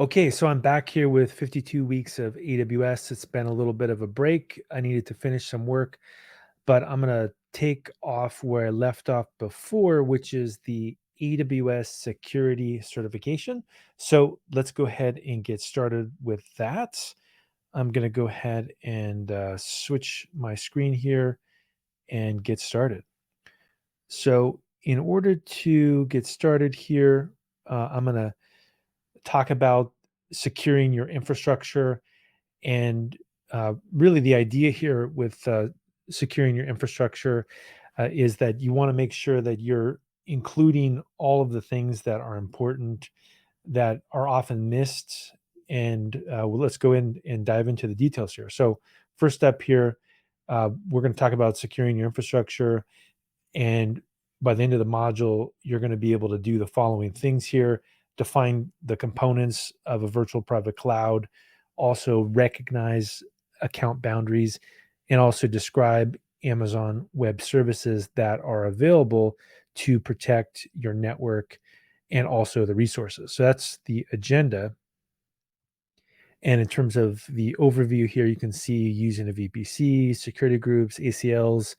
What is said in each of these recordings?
Okay, so I'm back here with 52 weeks of AWS. It's been a little bit of a break. I needed to finish some work, but I'm going to take off where I left off before, which is the AWS security certification. So let's go ahead and get started with that. I'm going to go ahead and switch my screen here and get started. So, in order to get started here, I'm going to talk about securing your infrastructure. And really, the idea here with securing your infrastructure is that you want to make sure that you're including all of the things that are important that are often missed. And well, let's go in and dive into the details here. So, first step here, we're going to talk about securing your infrastructure. And by the end of the module, you're going to be able to do the following things here: define the components of a virtual private cloud, also recognize account boundaries, and also describe Amazon Web Services that are available to protect your network and also the resources. So that's the agenda. And in terms of the overview here, you can see using a VPC, security groups, ACLs,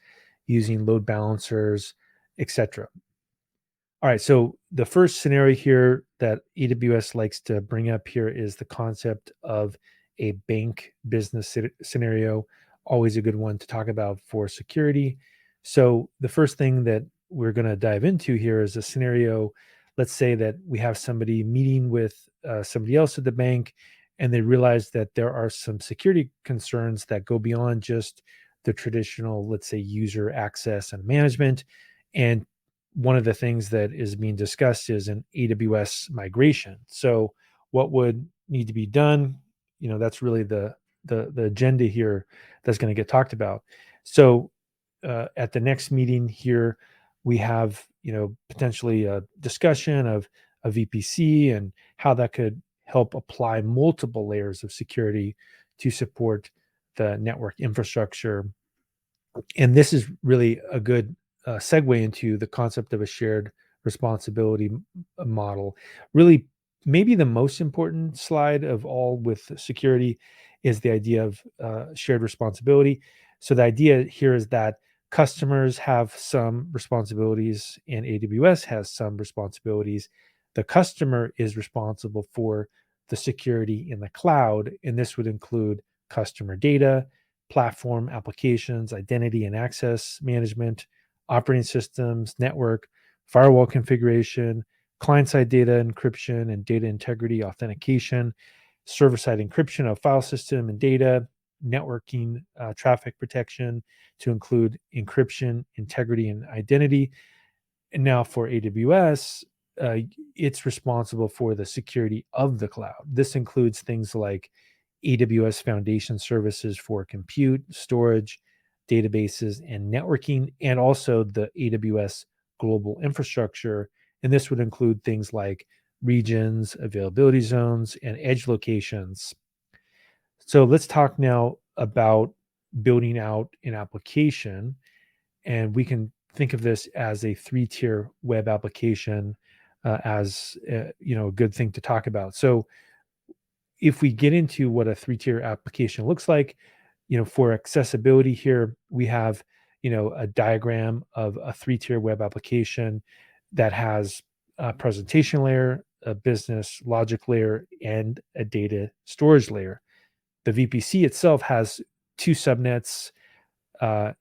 using load balancers, etc. All right, so the first scenario here that AWS likes to bring up here is the concept of a bank business scenario. Always a good one to talk about for security. So the first thing that we're going to dive into here is a scenario. Let's say that we have somebody meeting with somebody else at the bank, and they realize that there are some security concerns that go beyond just the traditional, let's say, user access and management. And one of the things that is being discussed is an AWS migration. So what would need to be done? That's really the agenda here that's going to get talked about. So at the next meeting here, we have potentially a discussion of a VPC and how that could help apply multiple layers of security to support the network infrastructure. And this is really a good segue into the concept of a shared responsibility model. Really, maybe the most important slide of all with security is the idea of shared responsibility. So the idea here is that customers have some responsibilities and AWS has some responsibilities. The customer is responsible for the security in the cloud, and this would include customer data, platform applications, identity and access management, operating systems, network, firewall configuration, client-side data encryption and data integrity authentication, server-side encryption of file system and data, networking, traffic protection to include encryption, integrity, and identity. And now for AWS, uh, it's responsible for the security of the cloud. This includes things like AWS Foundation services for compute, storage, databases, and networking, and also the AWS global infrastructure. And this would include things like regions, availability zones, and edge locations. So let's talk now about building out an application. And we can think of this as a three-tier web application as a good thing to talk about. So if we get into what a three-tier application looks like, for accessibility here, we have, a diagram of a three-tier web application that has a presentation layer, a business logic layer, and a data storage layer. The VPC itself has two subnets uh,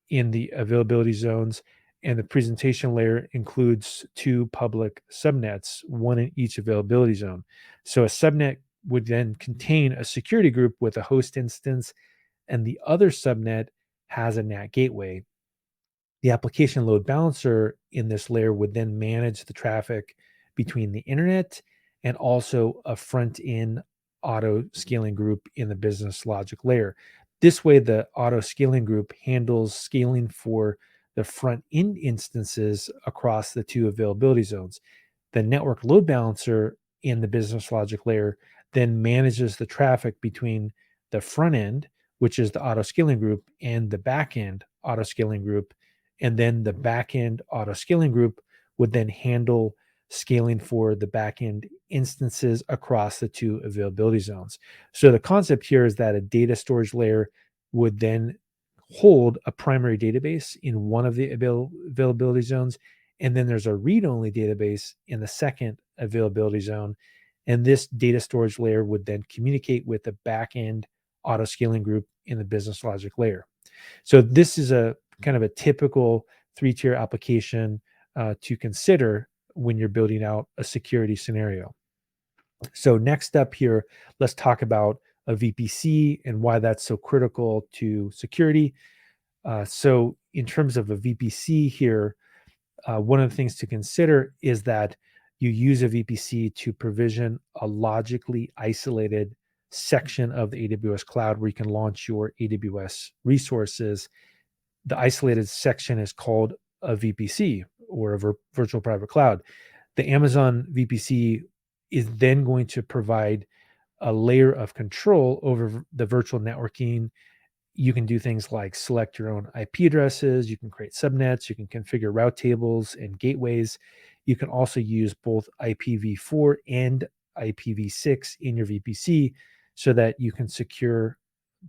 in the availability zones, and the presentation layer includes two public subnets, one in each availability zone. So a subnet would then contain a security group with a host instance, and the other subnet has a NAT gateway. The application load balancer in this layer would then manage the traffic between the internet and also a front end auto scaling group in the business logic layer. This way, the auto scaling group handles scaling for the front end instances across the two availability zones. The network load balancer in the business logic layer then manages the traffic between the front end, which is the auto scaling group, and the back end auto scaling group. And then the back end auto scaling group would then handle scaling for the backend instances across the two availability zones. So the concept here is that a data storage layer would then hold a primary database in one of the availability zones, and then there's a read-only database in the second availability zone. And this data storage layer would then communicate with the backend auto scaling group in the business logic layer. So this is a kind of a typical three-tier application to consider when you're building out a security scenario. So next up here, let's talk about a VPC and why that's so critical to security. So in terms of a VPC here, one of the things to consider is that you use a VPC to provision a logically isolated section of the AWS cloud where you can launch your AWS resources. The isolated section is called a VPC, or a virtual private cloud. The Amazon VPC is then going to provide a layer of control over the virtual networking. You can do things like select your own IP addresses, you can create subnets, you can configure route tables and gateways. You can also use both IPv4 and IPv6 in your VPC so that you can secure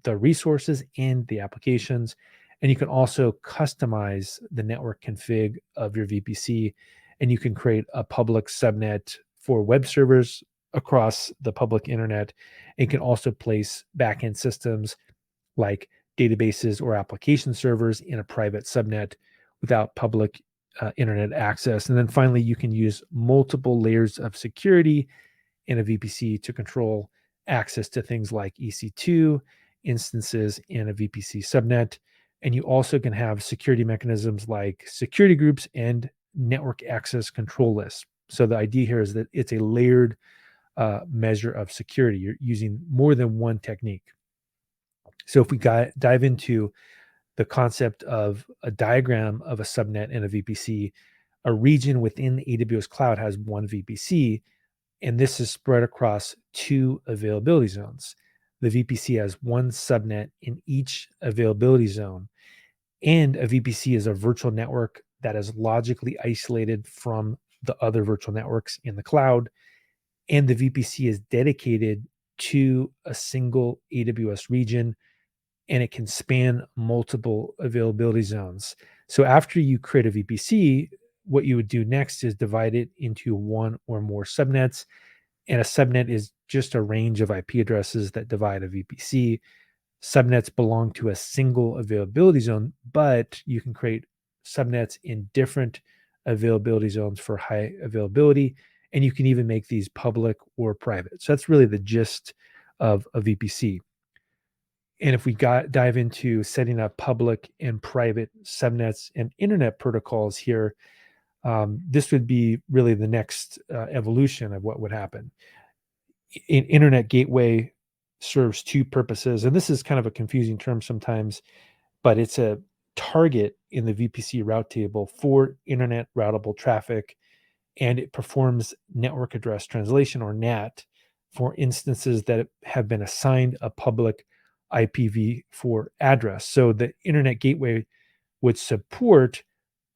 the resources and the applications. And you can also customize the network config of your VPC, and you can create a public subnet for web servers across the public internet. And can also place backend systems like databases or application servers in a private subnet without public internet access. And then finally, you can use multiple layers of security in a VPC to control access to things like EC2 instances in a VPC subnet. And you also can have security mechanisms like security groups and network access control lists. So the idea here is that it's a layered measure of security. You're using more than one technique. So if we dive into the concept of a diagram of a subnet and a VPC, a region within the AWS cloud has one VPC, and this is spread across two availability zones. The VPC has one subnet in each availability zone, and a VPC is a virtual network that is logically isolated from the other virtual networks in the cloud, and the VPC is dedicated to a single AWS region, and it can span multiple availability zones. So after you create a VPC, what you would do next is divide it into one or more subnets. And a subnet is just a range of IP addresses that divide a VPC. Subnets belong to a single availability zone, but you can create subnets in different availability zones for high availability. And you can even make these public or private. So that's really the gist of a VPC. And if we dive into setting up public and private subnets and internet protocols here, this would be really the next evolution of what would happen. An internet gateway serves two purposes, and this is kind of a confusing term sometimes, but it's a target in the VPC route table for internet routable traffic, and it performs network address translation, or NAT, for instances that have been assigned a public IPv4 address. So the internet gateway would support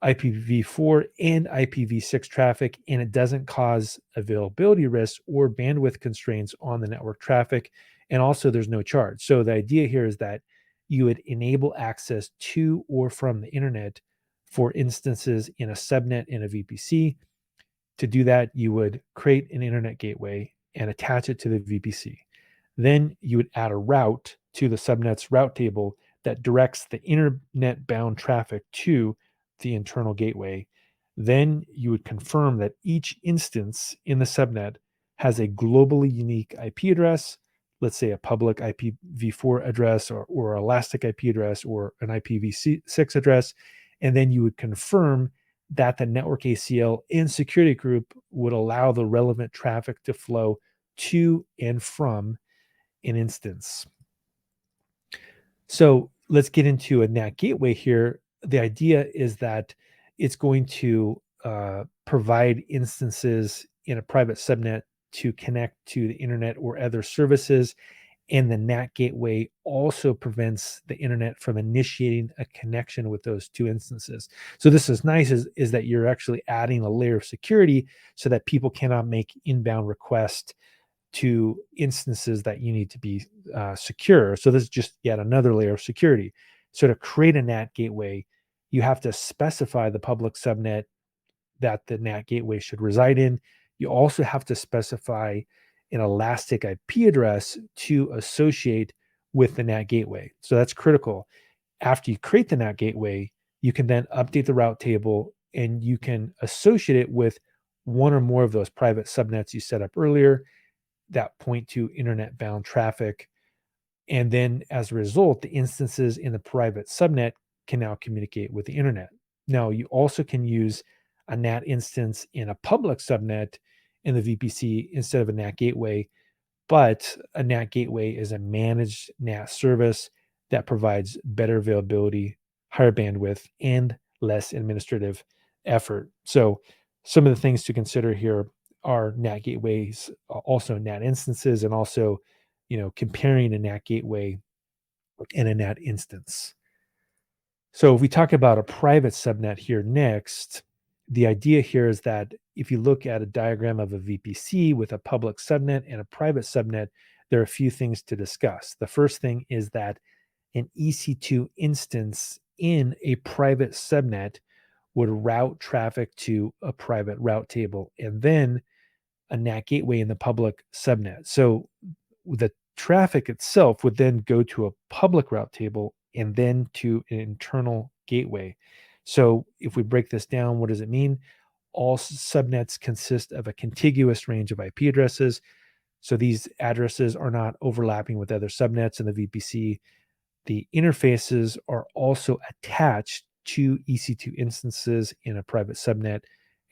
IPv4 and IPv6 traffic, and it doesn't cause availability risks or bandwidth constraints on the network traffic. And also, there's no charge. So the idea here is that you would enable access to or from the internet for instances in a subnet in a VPC. To do that, you would create an internet gateway and attach it to the VPC. Then you would add a route to the subnet's route table that directs the internet bound traffic to the internal gateway. Then you would confirm that each instance in the subnet has a globally unique IP address, let's say a public IPv4 address or elastic IP address or an IPv6 address. And then you would confirm that the network ACL and security group would allow the relevant traffic to flow to and from an instance. So let's get into a NAT gateway here. The idea is that it's going to provide instances in a private subnet to connect to the internet or other services. And the NAT gateway also prevents the internet from initiating a connection with those two instances. So this is nice is that you're actually adding a layer of security so that people cannot make inbound requests to instances that you need to be secure. So this is just yet another layer of security. So to create a NAT gateway, you have to specify the public subnet that the NAT gateway should reside in. You also have to specify an elastic IP address to associate with the NAT gateway. So that's critical. After you create the NAT gateway, you can then update the route table and you can associate it with one or more of those private subnets you set up earlier that point to internet bound traffic. And then as a result, the instances in the private subnet can now communicate with the internet. Now, you also can use a NAT instance in a public subnet in the VPC instead of a NAT gateway, but a NAT gateway is a managed NAT service that provides better availability, higher bandwidth, and less administrative effort. So, some of the things to consider here are NAT gateways, also NAT instances, and also, comparing a NAT gateway and a NAT instance. So, if we talk about a private subnet here next, the idea here is that if you look at a diagram of a VPC with a public subnet and a private subnet, there are a few things to discuss. The first thing is that an EC2 instance in a private subnet would route traffic to a private route table and then a NAT gateway in the public subnet. So the traffic itself would then go to a public route table and then to an internal gateway. So if we break this down, what does it mean? All subnets consist of a contiguous range of IP addresses. So these addresses are not overlapping with other subnets in the VPC. The interfaces are also attached to EC2 instances in a private subnet,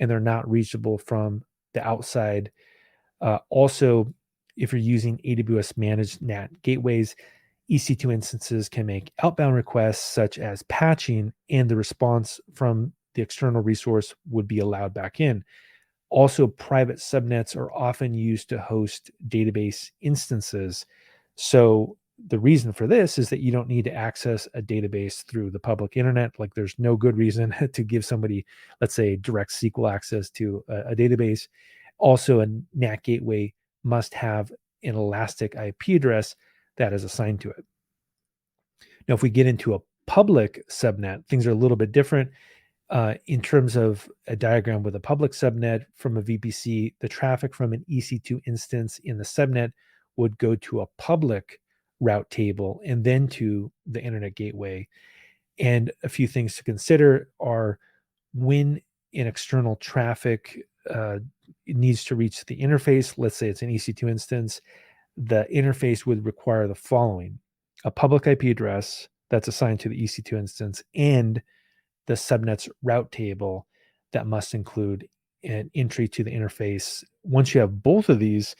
and they're not reachable from the outside. Also, if you're using AWS managed NAT gateways, EC2 instances can make outbound requests such as patching, and the response from the external resource would be allowed back in. Also, private subnets are often used to host database instances. So, the reason for this is that you don't need to access a database through the public internet. Like, there's no good reason to give somebody, let's say, direct SQL access to a database. Also, a NAT gateway must have an elastic IP address that is assigned to it. Now, if we get into a public subnet, things are a little bit different. In terms of a diagram with a public subnet from a VPC, the traffic from an EC2 instance in the subnet would go to a public route table and then to the internet gateway. And a few things to consider are when an external traffic needs to reach the interface, let's say it's an EC2 instance, the interface would require the following: a public IP address that's assigned to the EC2 instance and the subnet's route table that must include an entry to the interface. Once you have both of these,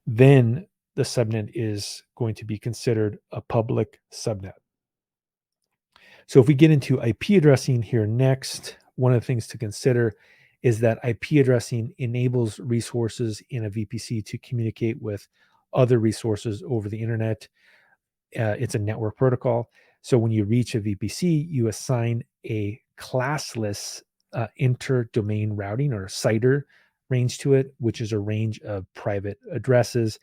then the subnet is going to be considered a public subnet. So if we get into IP addressing here next, one of the things to consider is that IP addressing enables resources in a VPC to communicate with other resources over the internet. It's a network protocol. So when you reach a VPC, you assign a classless inter-domain routing or CIDR range to it, which is a range of private addresses.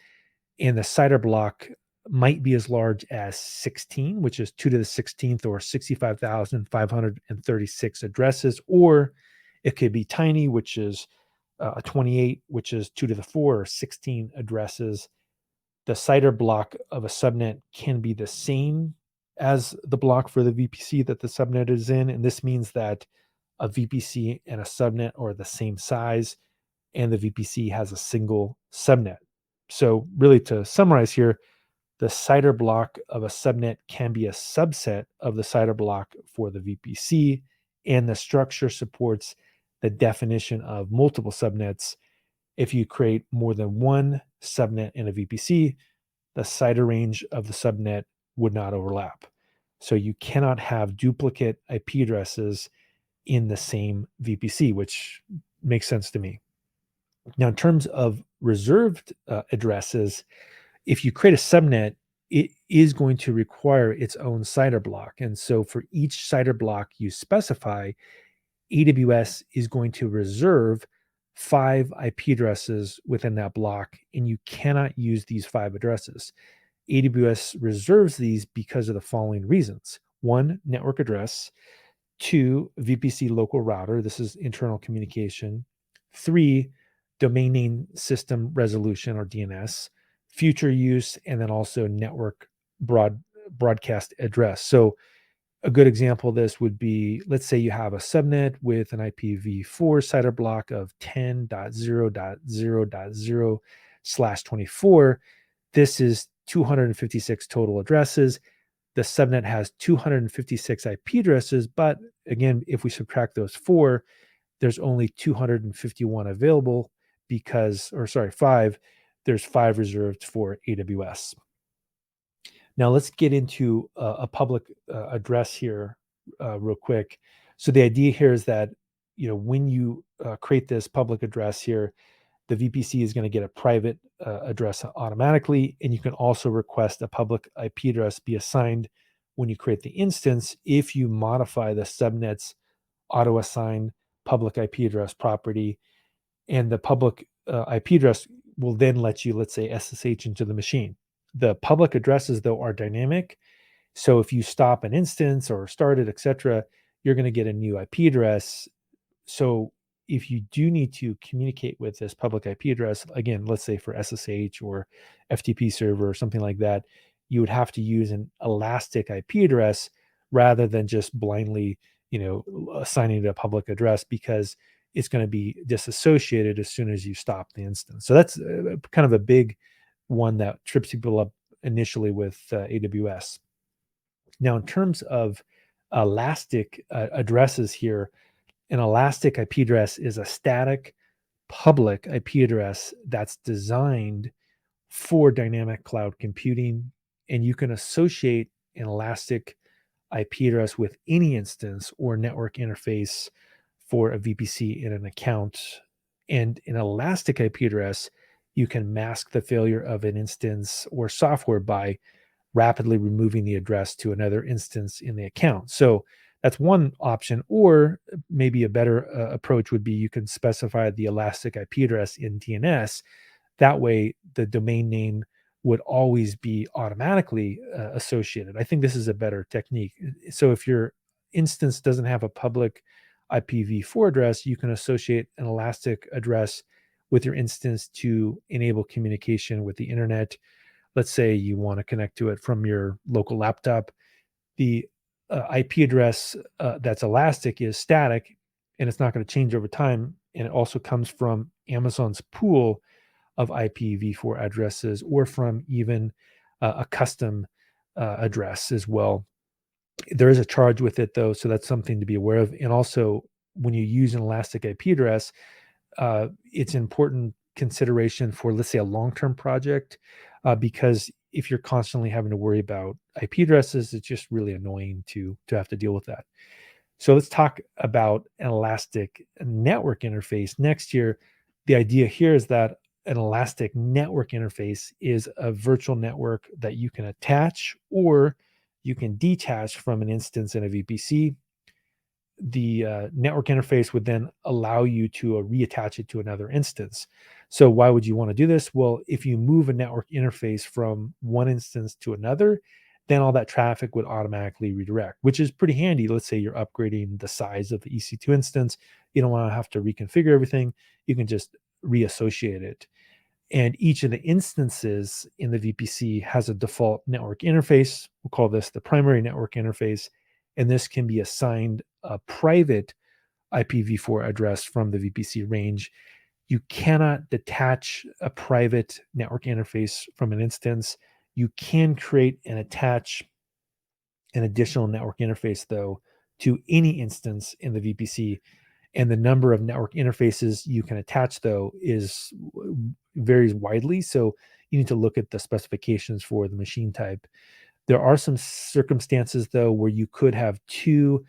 And the CIDR block might be as large as 16, which is 2 to the 16th or 65,536 addresses, or it could be tiny, which is a 28, which is 2 to the 4 or 16 addresses. The CIDR block of a subnet can be the same as the block for the VPC that the subnet is in. And this means that a VPC and a subnet are the same size, and the VPC has a single subnet. So, really, to summarize here, the CIDR block of a subnet can be a subset of the CIDR block for the VPC, and the structure supports the definition of multiple subnets. If you create more than one subnet in a VPC, the CIDR range of the subnet would not overlap. So you cannot have duplicate IP addresses in the same VPC, which makes sense to me. Now, in terms of reserved addresses, if you create a subnet it is going to require its own CIDR block. And so for each CIDR block you specify, AWS is going to reserve 5 IP addresses within that block, and you cannot use these 5 addresses. AWS reserves these because of the following reasons. 1, network address. 2, VPC local router. This is internal communication. 3, domain name system resolution or DNS, future use, and then also network broadcast address. So a good example of this would be, let's say you have a subnet with an IPv4 CIDR block of 10.0.0.0/24. This is 256 total addresses. The subnet has 256 IP addresses, but again, if we subtract those 4, there's only 251 available because, or sorry, 5, there's 5 reserved for AWS. Now let's get into a public address here real quick. So the idea here is that, when you create this public address here, the VPC is going to get a private address automatically, and you can also request a public IP address be assigned when you create the instance if you modify the subnet's auto-assigned public IP address property, and the public IP address will then let you, let's say, SSH into the machine. The public addresses, though, are dynamic. So if you stop an instance or start it, etc., you're going to get a new IP address. So if you do need to communicate with this public IP address, again, let's say for SSH or FTP server or something like that, you would have to use an elastic IP address rather than just blindly, assigning it a public address, because it's going to be disassociated as soon as you stop the instance. So that's kind of a big one that trips people up initially with AWS. Now, in terms of elastic addresses here, an elastic IP address is a static public IP address that's designed for dynamic cloud computing, and you can associate an elastic IP address with any instance or network interface for a VPC in an account. And an elastic IP address, you can mask the failure of an instance or software by rapidly removing the address to another instance in the account. So that's one option. Or maybe a better approach would be you can specify the elastic IP address in DNS. That way, the domain name would always be automatically associated. I think this is a better technique. So if your instance doesn't have a public IPv4 address, you can associate an elastic address with your instance to enable communication with the internet. Let's say you want to connect to it from your local laptop. The IP address that's elastic is static, and it's not going to change over time. And it also comes from Amazon's pool of IPv4 addresses, or from even a custom address as well. There is a charge with it, though, so that's something to be aware of. And also, when you use an elastic IP address, it's important consideration for, let's say, a long-term project, because if you're constantly having to worry about IP addresses, it's just really annoying to have to deal with that. So let's talk about an elastic network interface next year. The idea here is that an elastic network interface is a virtual network that you can attach or you can detach from an instance in a VPC. The network interface would then allow you to reattach it to another instance. So why would you want to do this? Well, if you move a network interface from one instance to another, then all that traffic would automatically redirect, which is pretty handy. Let's say you're upgrading the size of the EC2 instance. You don't want to have to reconfigure everything. You can just reassociate it. And each of the instances in the VPC has a default network interface. We'll call this the primary network interface. And this can be assigned a private IPv4 address from the VPC range. You cannot detach a private network interface from an instance. You can create and attach an additional network interface, though, to any instance in the VPC. And the number of network interfaces you can attach, though, varies widely. So you need to look at the specifications for the machine type. There are some circumstances, though, where you could have 2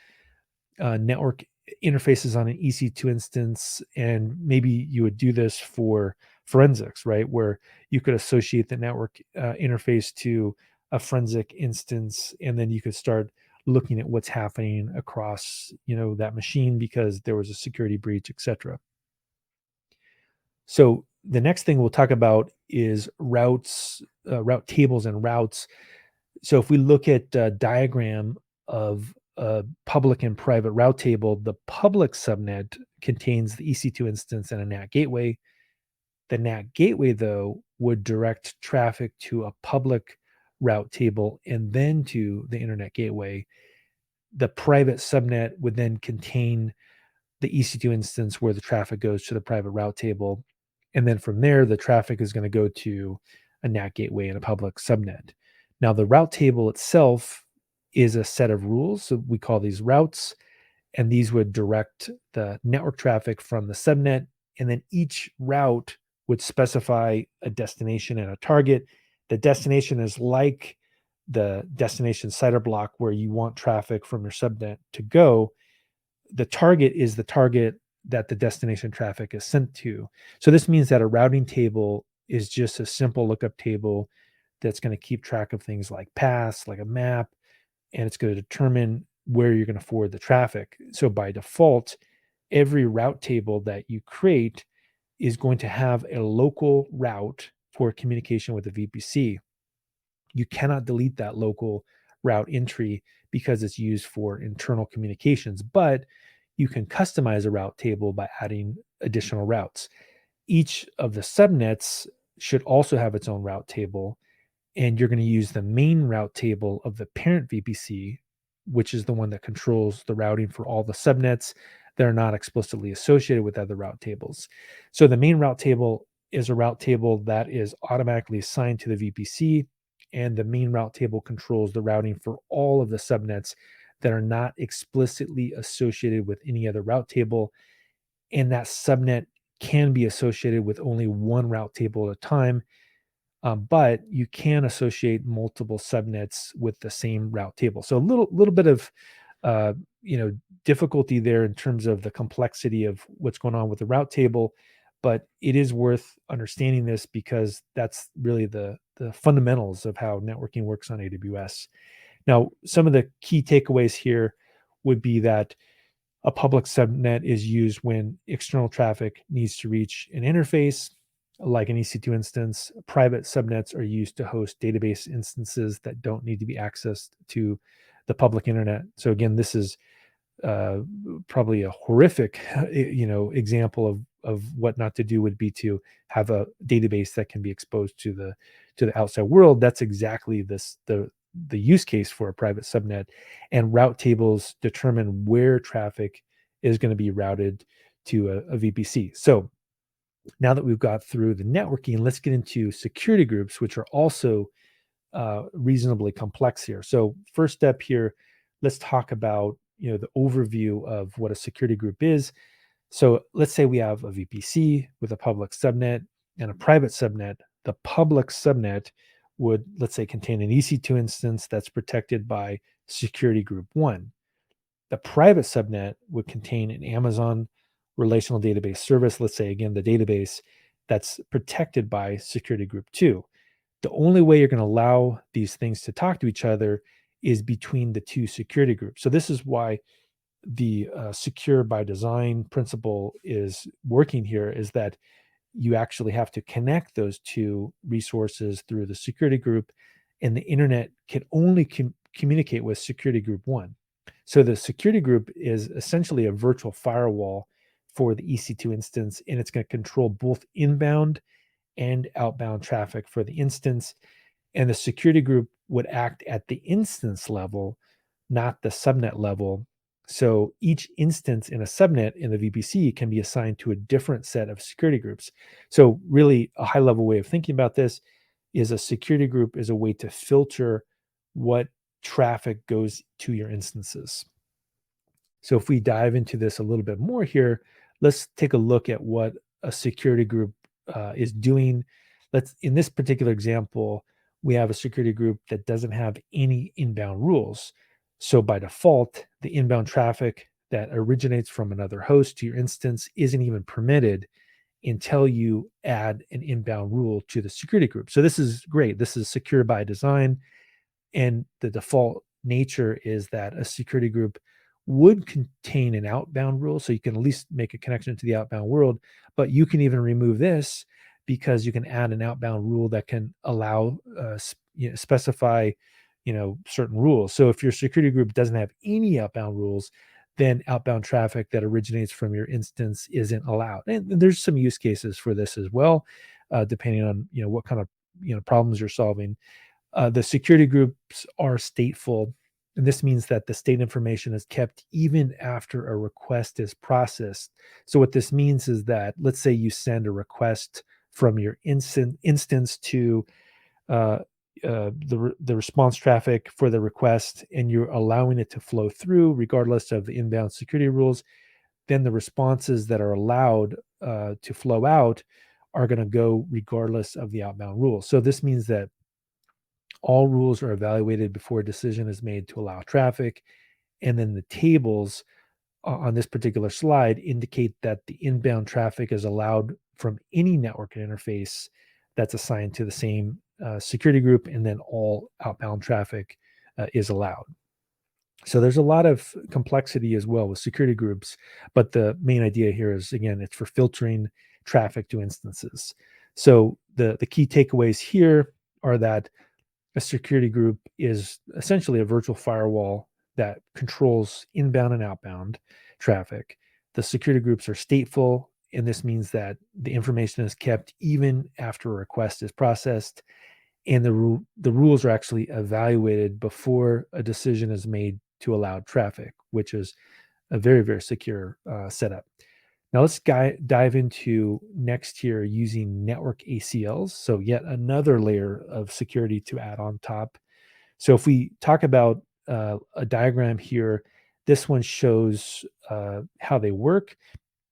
network interfaces on an EC2 instance, and maybe you would do this for forensics, right? Where you could associate the network interface to a forensic instance, and then you could start looking at what's happening across, that machine because there was a security breach, etc. So the next thing we'll talk about is routes, route tables and routes. So if we look at a diagram of a public and private route table, the public subnet contains the EC2 instance and a NAT gateway. The NAT gateway, though, would direct traffic to a public route table and then to the internet gateway. The private subnet would then contain the EC2 instance where the traffic goes to the private route table. And then from there, the traffic is going to go to a NAT gateway and a public subnet. Now, the route table itself is a set of rules. So we call these routes, and these would direct the network traffic from the subnet. And then each route would specify a destination and a target. The destination is like the destination CIDR block where you want traffic from your subnet to go. The target is the target that the destination traffic is sent to. So this means that a routing table is just a simple lookup table that's going to keep track of things like paths, like a map, and it's going to determine where you're going to forward the traffic. So by default, every route table that you create is going to have a local route for communication with the VPC. You cannot delete that local route entry because it's used for internal communications, but you can customize a route table by adding additional routes. Each of the subnets should also have its own route table, and you're going to use the main route table of the parent VPC, which is the one that controls the routing for all the subnets that are not explicitly associated with other route tables. So the main route table is a route table that is automatically assigned to the VPC, and the main route table controls the routing for all of the subnets that are not explicitly associated with any other route table. And that subnet can be associated with only one route table at a time, but you can associate multiple subnets with the same route table. So a little bit of uh, difficulty there in terms of the complexity of what's going on with the route table, but it is worth understanding this because that's really the fundamentals of how networking works on AWS. Now, some of the key takeaways here would be that a public subnet is used when external traffic needs to reach an interface, like an EC2 instance. Private subnets are used to host database instances that don't need to be accessed to the public internet. So again, this is probably a horrific, example of what not to do would be to have a database that can be exposed to the outside world. That's exactly the use case for a private subnet, and route tables determine where traffic is going to be routed to a VPC. So now that we've got through the networking, let's get into security groups, which are also reasonably complex here. So first step here, let's talk about the overview of what a security group is. So let's say we have a VPC with a public subnet and a private subnet. The public subnet would, let's say, contain an EC2 instance that's protected by security group 1. The private subnet would contain an Amazon relational database service, let's say, again, the database that's protected by security group 2. The only way you're going to allow these things to talk to each other is between the two security groups. So this is why the secure by design principle is working here, is that you actually have to connect those two resources through the security group, and the internet can only communicate with security group 1. So the security group is essentially a virtual firewall for the EC2 instance, and it's going to control both inbound and outbound traffic for the instance. And the security group would act at the instance level, not the subnet level. So each instance in a subnet in the VPC can be assigned to a different set of security groups. So really a high level way of thinking about this is a security group is a way to filter what traffic goes to your instances. So if we dive into this a little bit more here, let's take a look at what a security group is doing. In this particular example, we have a security group that doesn't have any inbound rules. So by default, the inbound traffic that originates from another host to your instance isn't even permitted until you add an inbound rule to the security group. So this is great. This is secure by design. And the default nature is that a security group would contain an outbound rule. So you can at least make a connection to the outbound world, but you can even remove this because you can add an outbound rule that can allow, specify, certain rules. So if your security group doesn't have any outbound rules, then outbound traffic that originates from your instance isn't allowed. And there's some use cases for this as well, depending on what kind of problems you're solving. The security groups are stateful, and this means that the state information is kept even after a request is processed. So what this means is that, let's say you send a request from your instance to uh, the response traffic for the request, and you're allowing it to flow through regardless of the inbound security rules. Then the responses that are allowed to flow out are going to go regardless of the outbound rules. So this means that all rules are evaluated before a decision is made to allow traffic. And then the tables on this particular slide indicate that the inbound traffic is allowed from any network interface that's assigned to the same security group, and then all outbound traffic is allowed. So there's a lot of complexity as well with security groups, but the main idea here is, again, it's for filtering traffic to instances. So the key takeaways here are that a security group is essentially a virtual firewall that controls inbound and outbound traffic. The security groups are stateful, and this means that the information is kept even after a request is processed, and the rules are actually evaluated before a decision is made to allow traffic, which is a very, very secure setup. Now let's dive into next here using network ACLs. So yet another layer of security to add on top. So if we talk about a diagram here, this one shows how they work.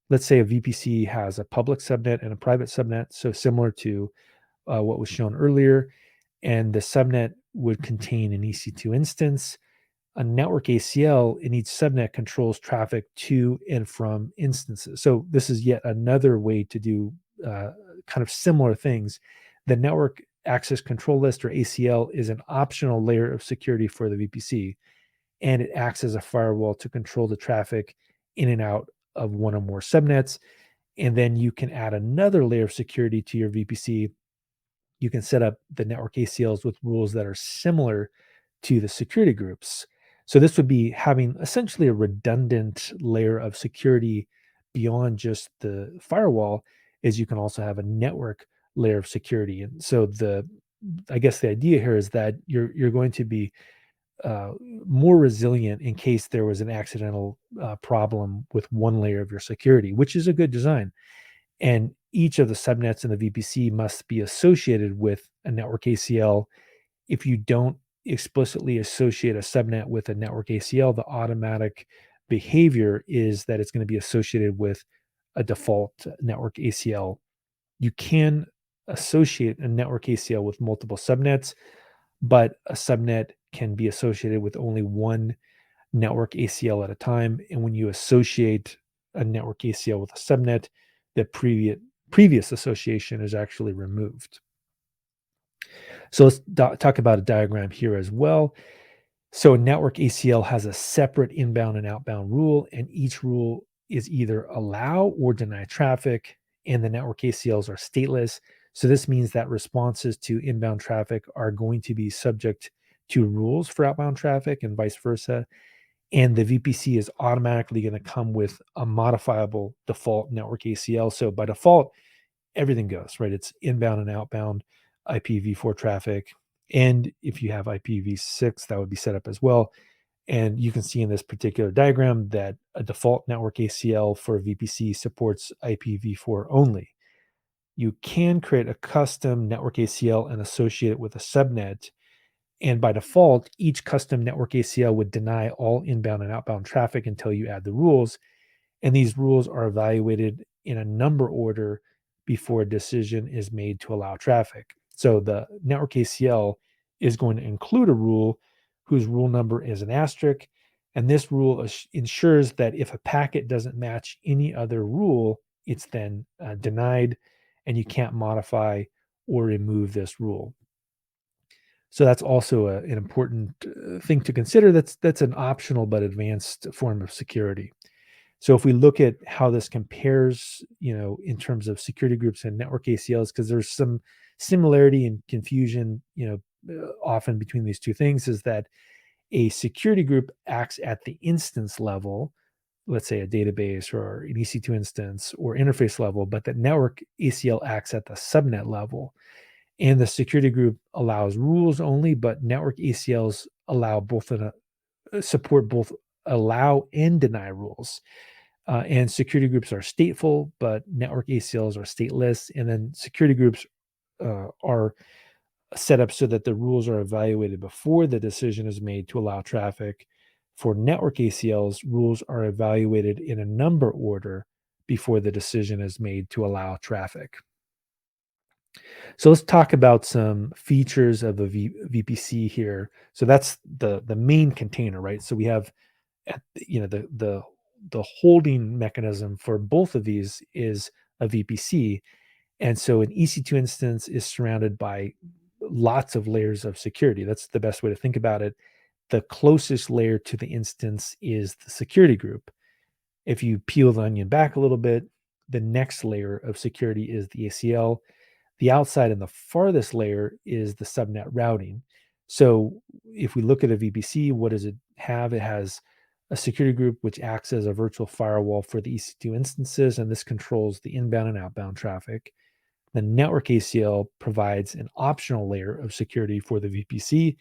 Let's say a VPC has a public subnet and a private subnet, so similar to what was shown earlier. And the subnet would contain an EC2 instance. A network ACL in each subnet controls traffic to and from instances. So this is yet another way to do kind of similar things. The network access control list, or ACL, is an optional layer of security for the VPC, and it acts as a firewall to control the traffic in and out of one or more subnets. And then you can add another layer of security to your VPC. You can set up the network ACLs with rules that are similar to the security groups. So this would be having essentially a redundant layer of security beyond just the firewall, is you can also have a network layer of security. And so I guess the idea here is that you're going to be uh, more resilient in case there was an accidental problem with one layer of your security, which is a good design. And each of the subnets in the VPC must be associated with a network ACL. If you don't explicitly associate a subnet with a network ACL, the automatic behavior is that it's going to be associated with a default network ACL. You can associate a network ACL with multiple subnets, but a subnet can be associated with only one network ACL at a time. And when you associate a network ACL with a subnet, the previous association is actually removed. So let's talk about a diagram here as well. So a network ACL has a separate inbound and outbound rule, and each rule is either allow or deny traffic, and the network ACLs are stateless. So this means that responses to inbound traffic are going to be subject to rules for outbound traffic and vice versa. And the VPC is automatically going to come with a modifiable default network ACL. So by default, everything goes, right? It's inbound and outbound IPv4 traffic. And if you have IPv6, that would be set up as well. And you can see in this particular diagram that a default network ACL for VPC supports IPv4 only. You can create a custom network ACL and associate it with a subnet. And by default, each custom network ACL would deny all inbound and outbound traffic until you add the rules. And these rules are evaluated in a number order before a decision is made to allow traffic. So the network ACL is going to include a rule whose rule number is an asterisk. And this rule ensures that if a packet doesn't match any other rule, it's then denied, and you can't modify or remove this rule. So that's also an important thing to consider. That's an optional but advanced form of security. So if we look at how this compares, in terms of security groups and network ACLs, because there's some similarity and confusion, often between these two things, is that a security group acts at the instance level, let's say a database or an EC2 instance or interface level, but the network ACL acts at the subnet level. And the security group allows rules only, but network ACLs allow support both allow and deny rules. And security groups are stateful, but network ACLs are stateless. And then security groups are set up so that the rules are evaluated before the decision is made to allow traffic. For network ACLs, rules are evaluated in a number order before the decision is made to allow traffic. So let's talk about some features of a VPC here. So that's the main container, right? So we have the holding mechanism for both of these is a VPC. And so an EC2 instance is surrounded by lots of layers of security. That's the best way to think about it. The closest layer to the instance is the security group. If you peel the onion back a little bit, the next layer of security is the ACL. The outside and the farthest layer is the subnet routing. So if we look at a VPC, what does it have? It has a security group which acts as a virtual firewall for the EC2 instances, and this controls the inbound and outbound traffic. The network ACL provides an optional layer of security for the VPC,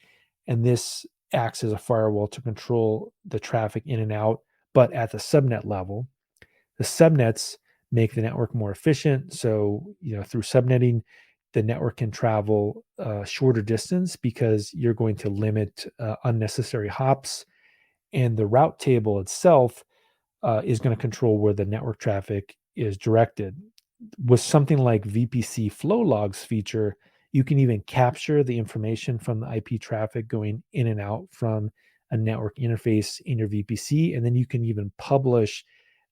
and this acts as a firewall to control the traffic in and out, but at the subnet level. The subnets make the network more efficient. So, through subnetting, the network can travel a shorter distance because you're going to limit unnecessary hops. And the route table itself is going to control where the network traffic is directed. With something like VPC flow logs feature, you can even capture the information from the IP traffic going in and out from a network interface in your VPC. And then you can even publish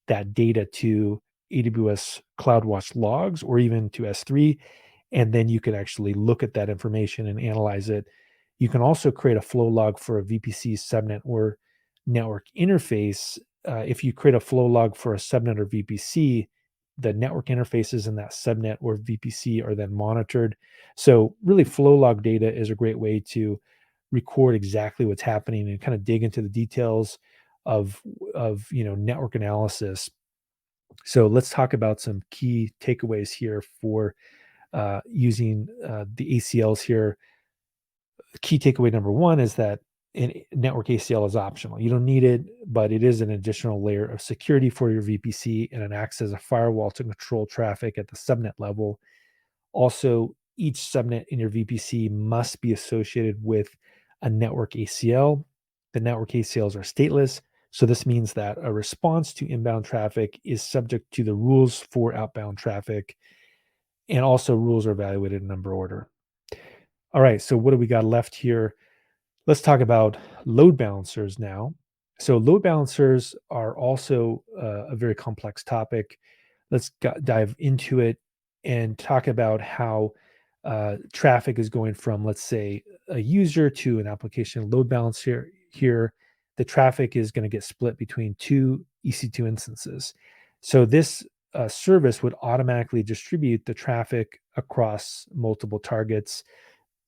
that data to AWS CloudWatch logs or even to S3. And then you can actually look at that information and analyze it. You can also create a flow log for a VPC subnet or network interface. If you create a flow log for a subnet or VPC, the network interfaces in that subnet or VPC are then monitored. So really flow log data is a great way to record exactly what's happening and kind of dig into the details of network analysis. So let's talk about some key takeaways here for using the ACLs here. Key takeaway number one is that network ACL is optional. You don't need it, but it is an additional layer of security for your VPC, and it acts as a firewall to control traffic at the subnet level. Also, each subnet in your VPC must be associated with a network ACL. The network ACLs are stateless, so this means that a response to inbound traffic is subject to the rules for outbound traffic, and also rules are evaluated in number order. All right, so what do we got left here? Let's talk about load balancers now. So load balancers are also a very complex topic. Let's dive into it and talk about how traffic is going from, let's say, a user to an application load balancer. Here, the traffic is going to get split between two EC2 instances. So this service would automatically distribute the traffic across multiple targets.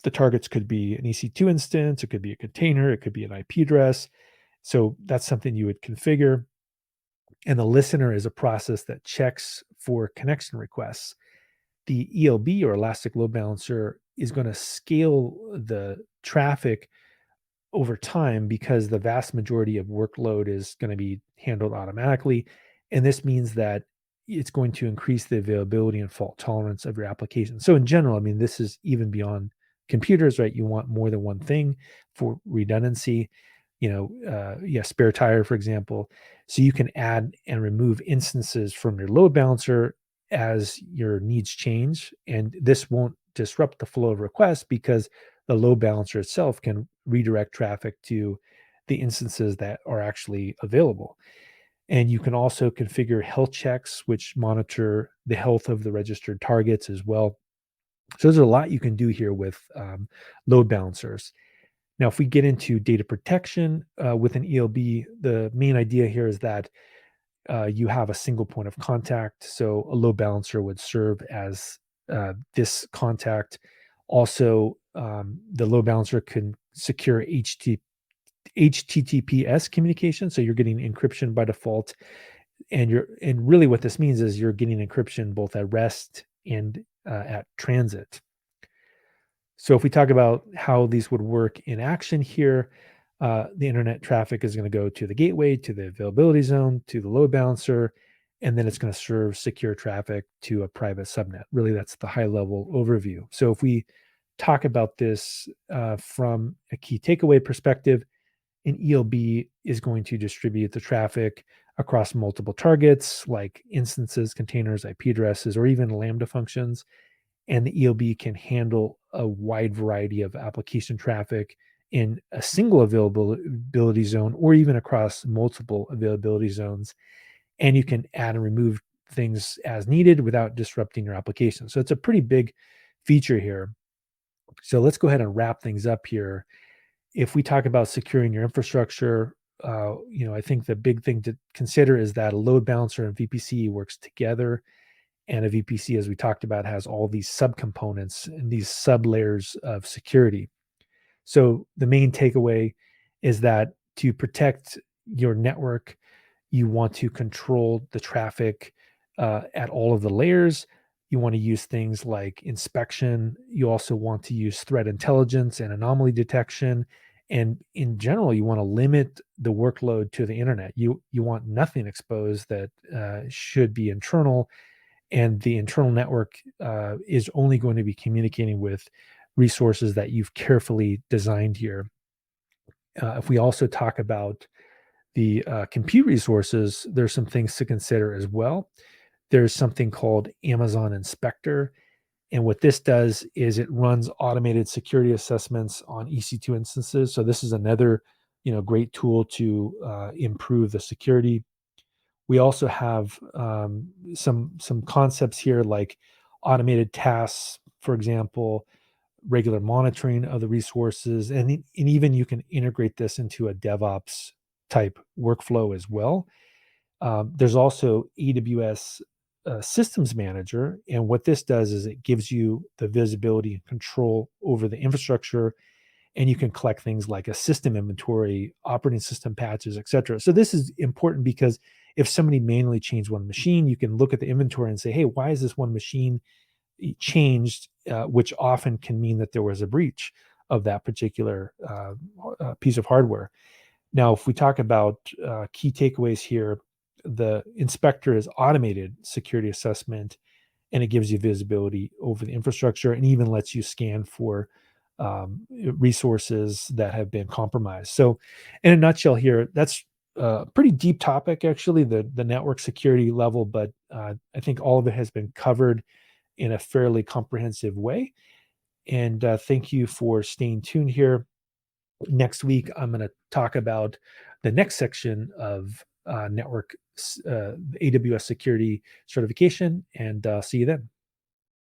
The targets could be an EC2 instance, it could be a container, it could be an IP address. So that's something you would configure. And the listener is a process that checks for connection requests. The ELB or Elastic Load Balancer is going to scale the traffic over time because the vast majority of workload is going to be handled automatically. And this means that it's going to increase the availability and fault tolerance of your application. So in general, I mean, this is even beyond computers, right? You want more than one thing for redundancy. Spare tire, for example. So you can add and remove instances from your load balancer as your needs change. And this won't disrupt the flow of requests because the load balancer itself can redirect traffic to the instances that are actually available. And you can also configure health checks, which monitor the health of the registered targets as well. So there's a lot you can do here with load balancers. Now, if we get into data protection with an ELB, the main idea here is that you have a single point of contact. So a load balancer would serve as this contact. Also, the load balancer can secure HTTPS communication. So you're getting encryption by default. And really what this means is you're getting encryption both at rest and at transit. So if we talk about how these would work in action here, the internet traffic is going to go to the gateway, to the availability zone, to the load balancer, and then it's going to serve secure traffic to a private subnet. Really, that's the high level overview. So if we talk about this from a key takeaway perspective, an ELB is going to distribute the traffic across multiple targets like instances, containers, IP addresses, or even Lambda functions. And the ELB can handle a wide variety of application traffic in a single availability zone or even across multiple availability zones. And you can add and remove things as needed without disrupting your application. So it's a pretty big feature here. So let's go ahead and wrap things up here. If we talk about securing your infrastructure, I think the big thing to consider is that a load balancer and VPC works together. And a VPC, as we talked about, has all these subcomponents and these sub layers of security. So the main takeaway is that to protect your network, you want to control the traffic at all of the layers. You want to use things like inspection. You also want to use threat intelligence and anomaly detection. And in general, you want to limit the workload to the internet. You want nothing exposed that should be internal, and the internal network is only going to be communicating with resources that you've carefully designed here. If we also talk about the compute resources, there's some things to consider as well. There's something called Amazon Inspector. And what this does is it runs automated security assessments on EC2 instances. So this is another, great tool to improve the security. We also have some concepts here like automated tasks, for example, regular monitoring of the resources, and even you can integrate this into a DevOps type workflow as well. There's also AWS Systems Manager, and what this does is it gives you the visibility and control over the infrastructure, and you can collect things like a system inventory, operating system patches, et cetera. So this is important because if somebody manually changed one machine, you can look at the inventory and say, hey, why is this one machine changed, which often can mean that there was a breach of that particular piece of hardware. Now, if we talk about key takeaways here, the inspector is automated security assessment, and it gives you visibility over the infrastructure and even lets you scan for resources that have been compromised. So, in a nutshell, here, that's a pretty deep topic, actually, the network security level, but I think all of it has been covered in a fairly comprehensive way. And thank you for staying tuned here. Next week, I'm going to talk about the next section of network AWS security certification, and see you then.